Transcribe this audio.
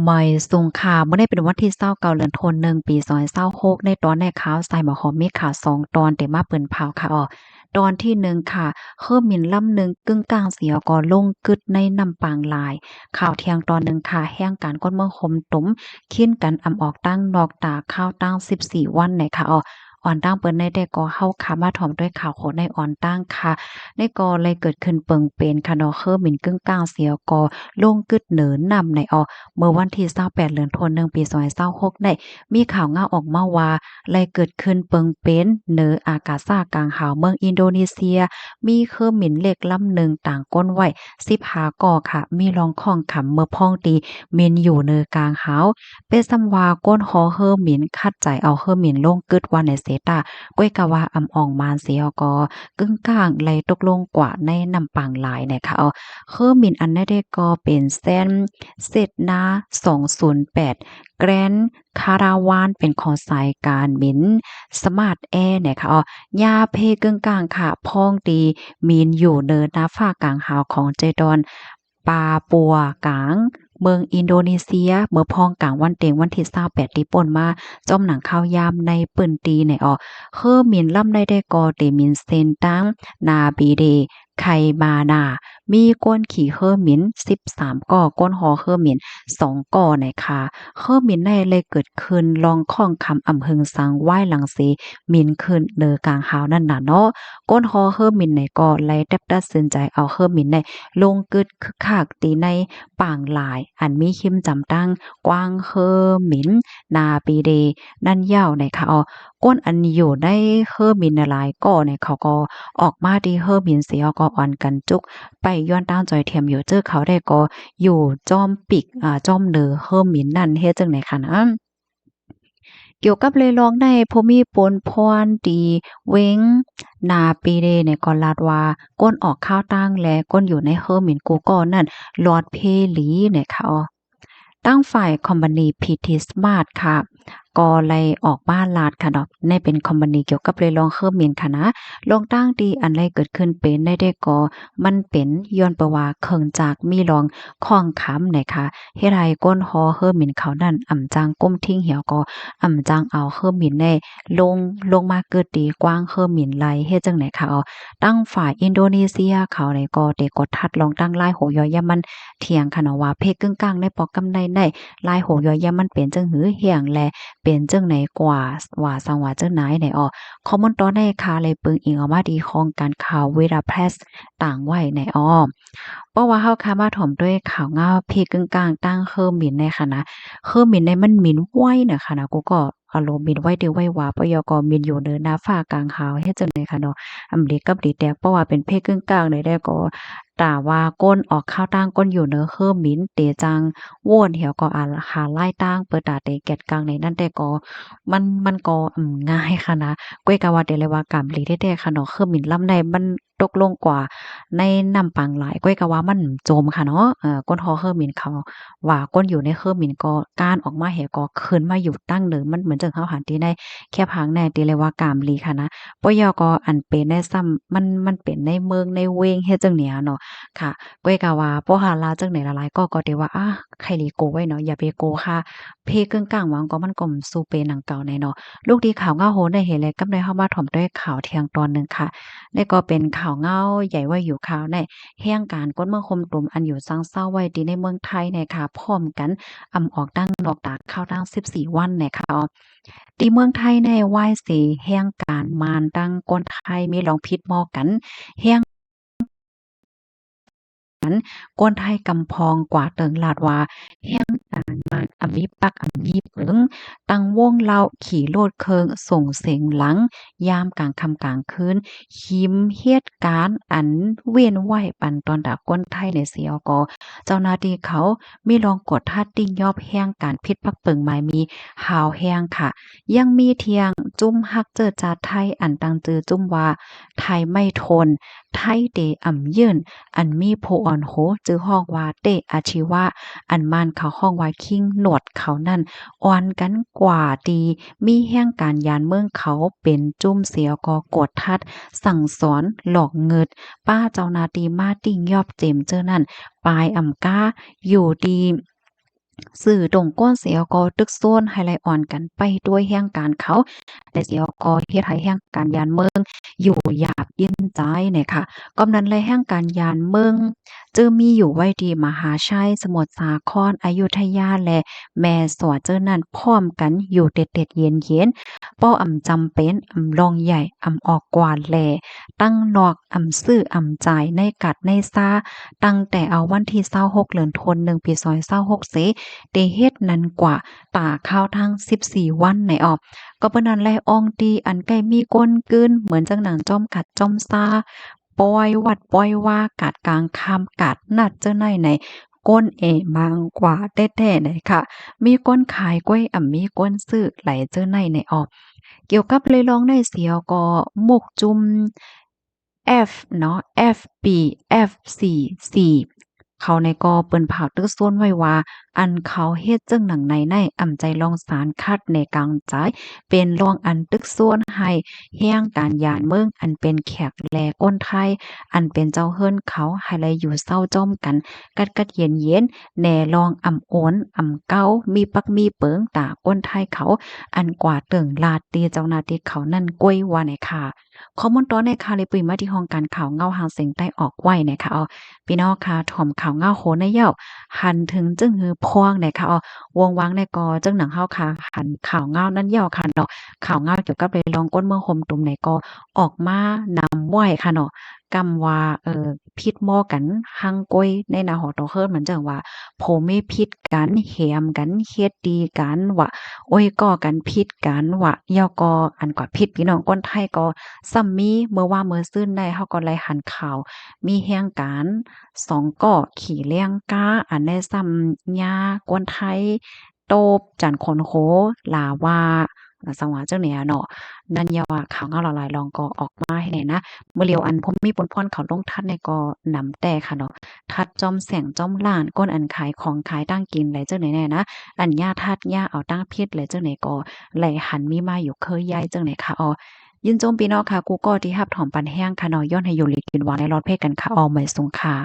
ใหม่สงขลาเมื่อได้เป็นวันที่29เดือนธันวาคมปี2026ในตอนในข่าวใส่หมอหอมมีข่าว2ตอนแต่มาเปิ้นเผาค่ะตอนที่1ค่ะเคือหมิ่นลำหนึ่งกึ่งกลางเสียก็ลงกึดในน้ำปางลายข่าวเที่ยงตอนหนึ่งค่ะแห่งการก้นเมืองคมตุ้มขิ้นกันอำออกตั้งนอกตาข้าวตั้ง14วันไหนค่ะอ่อนตั้งเปิ้นได้แต่ก็เฮาค่ะมาถ่อมด้วยข่าวโคในอ่อนตั้งค่ะในก็เลยเกิดขึ้นเปิงเป็นค่ะเนาะคือหมิ่นกึ่งกลางเสียก็ลงกึดเหนินนำในเมื่อวันที่28เดือนธันวาคมปี2026ได้มีข่าวง่าออกมาว่าเลยเกิดขึ้นเปิงเป็นเหนืออากาศากลางหาวเมืองอินโดนีเซียมีเครื่องหมิ่นเหล็กลำหนึ่งต่างก้นไว้15ก่อค่ะมีรองข้องขำเมื่อพ่องตีมินอยู่เนือกลางหาวเป็นซำว่าก้นฮอเฮอหมิ่นคัดใจเอาเฮอหมิ่นลงกึดว่าในเสตาก้วยกะว่าอำอองมานเสียก็กึ่งกลางเลยตกลงกว่าในนำปางหลายนะคะเฮอหมิ่นอันได้ก็เป็นเส้น เซตนา208แกรนคาราวานเป็นของสายการบินสมาร์ทแอร์เนี่ยค่ะยาเพกึ่งกลางค่ะพ้องตีมีนอยู่เนินนาฟ้ากลางหาวของเจดอนปาปัวกลางเมืองอินโดนีเซียเมื่อพ้องกลางวันเต็งวันที่28ที่ป่นมาจอมหนังข้าวยามในปืนตีเนี่ยเฮอมินล่ำได้กอเตมินเซนตังนาบีเดไคมานามีก้นขี่เฮอหมิน13ก่อก้นหอเฮอหมิน2ก่อไหนคะเฮอหมินในเลยเกิดขึ้นลองข้องคำอำเพิงสังไหว้หลังเสหมินขึ้นเนอกลางหาวนั่นน่ะเนาะก้นหอเฮอหมินในก่อไล่ตัดสินใจเอาเฮอหมินในลงกึดคึกคักตีในปางหลายอันมีคิมจำตั้งกวางเฮอหมินนาปีเดนั่นยาวไหนคะก้นอันอยู่ในเฮอหมินหลายก่อเนี่ยเขาก็ออกมาที่เฮอหมินเสียก็อ่อนกันจุก ไปย้อนตั้งจอยเทียมอยู่เจอเขาได้ก็อยู่จอมปิกจอมเนือเฮิมหมินนั่นเฮ็ดจังไหนคะนะเกี่ยวกับเลยลองได้ผู้มีปนพรดีเว้งนาปีเดเนี่ยก็ลาดว่าก้นออกข้าวตั้งและก้นอยู่ในเฮิมหมินกูก็นั่นลอดเพลีเนี่ยค่ะตั้งฝ่ายคอมพานี PT Smart ค่ะก็เลยออกบ้านลาดค่ะเนาะในเป็นคอมพานีเกี่ยวกับเลยลองเคิ่มเมียนค่ะนะลองตั้งดีอันไรเกิดขึ้นเป็นได้ก็มันเป็นย้อนประว่าเคิงจากมีรองข้องค้ำไหนค่ะเฮ็ดให้ก้นฮอเฮิ่มเมียนเขานั่นอ่ำจางก้มทิ้งเหี่ยวก็อ่ำจางเอาเฮิ่มเมียนได้ลงมาเกิดตีกว้างเฮิ่มเมียนไหลเฮ็ดจังไหนค่ะตั้งฝ่ายอินโดนีเซียเขาเนี่ยก็ได้กดทัดลองตั้งลายโหยอยามันเถียงค่ะเนาะว่าเพกกึ่งกลางในปอกกำไดในลายโหยอยามันเป็นจังหือเหียงแลเป็นจังไหนกว่าว่าสังว่าจังไหนไหนคอมเมนต์ตอนในค่ะเลยปึงอิงออกมาดีของการข่าวเวลาเพรสต่างไว้ในเพราะว่าเฮาค่ะมาถ่อมด้วยข่าวเงาเพกึ่งกลางตั้งเคิมหมินในค่ะนะเคิมหมินในมันหมินไว้น่ะค่ะนะกูก็อารมณ์หมินไว้เดียวไว้ว่าปยก็หมินอยู่เนินนาฟ้ากลางหาวเฮ็ดจังได๋ค่ะเนาะอำเล็กกับดีแตกเพราะว่าเป็นเพศกึ่งกลางได้ก็ตาว่าก้นออกข้าวตั้งก้นอยู่เนอะเคิมหมินเตจังโว้นเหี่ยวก็หาไล่ตั้งเปิดตาเตแกดกลางในนั้นแต่ก็มันก็ง่ายค่ะนะก้อยกะว่าได้เลยว่ากำลีแท้ๆค่ะเนาะเคิมหมินลำใดมันตกลงกว่าในน้ำปางหลายก้อยกะว่ามันโจมค่ะเนาะก้นฮอเคิมหมินเขาว่าก้นอยู่ในเคิมหมินก็ก้านออกมาแหก็ขึ้นมาอยู่ตั้งเดิมมันเหมือนจังเฮาหันที่ในแค่พังแน่ติเลยว่ากำลีค่ะนะ ปยก็อันเป็นได้ซ้ำมันเป็นในเมืองในเวงเฮ็ดจังเนี้ยเนาะค่ะก้อยก็ว่าปหาลาจังไหนละลายก็ได้ว่าใครหลีโกไว้เนาะอย่าไปโกค่ะเพกึ่งกลางหวังก็มันก็สู้เปหนังเก่าแน่เนาะลูกดีข่าวเงาโหนได้เห็นเลยกำได้เข้ามาถ่อมด้วยข่าวเที่ยงตอนหนึ่งค่ะนี่ก็เป็นข่าวเงาใหญ่ไว้อยู่ข่าวในแห่งการก้นเมืองคมตุ่มอันอยู่ซังเศร้าไว้ดีในเมืองไทยเนี่ยค่ะพร้อมกันออกดังดอกตากข้าวดัง14วันเนี่ยค่ะที่เมืองไทยในไหว้สีแห่งการมารตั้งคนไทยมีลองพิษหม้อกันแห่งคนไทยกำพองกว่าเติงลาดว่าแห่งการมารอำมิปักอำมีเผิงตั้งวงเล่าขี่โลดเคิงส่งเสียงหลังยามกลางค่ำกลางคืนหิมเหตุการณ์อันเว้นไว้ปันตอนดาคนไทยในเสียกเจ้าหน้าที่เขามีลองกดทัดติ้งยอบแห่งการพิษพักเปิงหมายมีหาวแห้งค่ะยังมีเทียงจุ้มฮักเจอจาไทยอันตังจือจุ้มว่าไทยไม่ทนไทยเดอ่ำยื่นอันมีโพอ่อนโหจื้อห้องว่าเตอาชีวะอันมันเขาห้องว่าคิงหนวดเขานั่นอ่อนกันกว่าดีมีแห่งการยานเมืองเขาเป็นจุ้มเสียก็กดทัดสั่งสอนหลอกเงิดป้าเจ้านาตีมาติ้งยอบเจมเจอนั่นปลายอ่ำก้าอยู่ดี สื่อตรงก้นเสียก็ตึกโซนไฮไลท์อ่อนกันไปด้วยแห่งการเขาแต่เสียก็เฮ็ดให้แห่งการยานเมืองอยู่หยาบยินใจเนี่ยค่ะกำนั้นเลยแห่งการยานเมืองจึงมีอยู่ไว้ที่มหาชัยสมุทรสาครอยุธยาและแม่สอดเจ้านั้นพร้อมกันอยู่เด็ดๆเย็นๆป้อจำเป็นลองใหญ่ออกกว่าแลตั้งนอกซื้อจ่ายในกัดในซาตั้งแต่เอาวันที่26เดือนธันวาคมปี2026เสได้เฮ็ดนั้นกว่าตาข้าวทั้ง14วันไหนออกก็เปิ้นนั้นแลอองตีอันใกล้มีก้นกลืนเหมือนจังหนังจ้อมกัดจ้อมซาปอยวัดปอยว่ากัดกลางคำกัดนัดเจ้าไหนก้นบางกว่าแท้ๆเลยค่ะมีก้นขายกล้วยมีก้นซื้อไหลเจ้าไหนออกเกี่ยวกับเลยลองได้เสียก็หมกจุ่ม F เนาะ FB F44เขาในก็เปิ้นเผาตึกซ้นไว้ว่าอันเขาเฮ็ดจังหนังในใจลองสารคัดในกลางใจเป็นรองอันตึกซ้วนให้แห้งการยานเมืองอันเป็นแขกแลก้นไทยอันเป็นเจ้าเฮิรนเขาให้เลยอยู่เศร้าจ้อมกันกัดเย็นแหน่ลองโอนเก้ามีปักมีเปิงตาก้นไทยเขาอันกว่าเติ่งลาดตีเจ้าหน้าที่เขานั่นก้วยว่าไหนค่ะข้อมูลตอนในค่ะเลยปุยมาที่ห้องการข่าวเงาหางเสียงใต้ออกไว้นะคะพี่น้องค่ะถ่อมข่าวเงาโหในเย้าหันถึงจึงฮือพวงเนี่ยค่ะวงวางในกอจึงหนังเฮาค่ะหันข่าวเงานั้นเย้าค่ะเนาะข่าวเงาเกี่ยวกับเลยลองก้นเมืองห่มตุ่มในกอออกมานำไว้ค่ะเนาะกำว่าพิษหม้อกันหังก้อยในนาหอตอเฮิรนเหมือนจังว่าโผมีพิษกันแหมกันเฮ็ดดีกันว่าโอ้ยก่อกันพิษกันว่าย่อก่ออันกว่าพิษพี่น้องคนไทยก็ซ้ำมีเมื่อว่าเมื่อซื่นได้เฮาก็ไล่หันข่าวมีแห่งการ2ก่อขี่เลี้ยงก้าอันได้ซ้ำยากวนไทยโตบจันคนโคลาว่าสังว่าจังเนี่ยเนาะนั่นอย่าว่าข่าวเงาหลายๆลองก็ออกมาให้แหน่นะเมื่อเลียวอันผมมีปนพ่อนเขาลงทัดในก็นำแต่ค่ะเนาะทัดจอมแสงจอมล้านก้นอันขายของขายตั้งกินไหลจังไหนแน่นะอันย่าทัดย่าเอาตั้งพิษไหลจังไหนก็ไหลหันมีมาอยู่เคยย้ายจังไหนค่ะยินโจมพี่น้องค่ะกูก็ที่ฮับถอมปันแห้งค่ะเนาะย้อนให้อยู่หลีกินหวานในรอดเพศกันค่ะเหมยสงค่ะ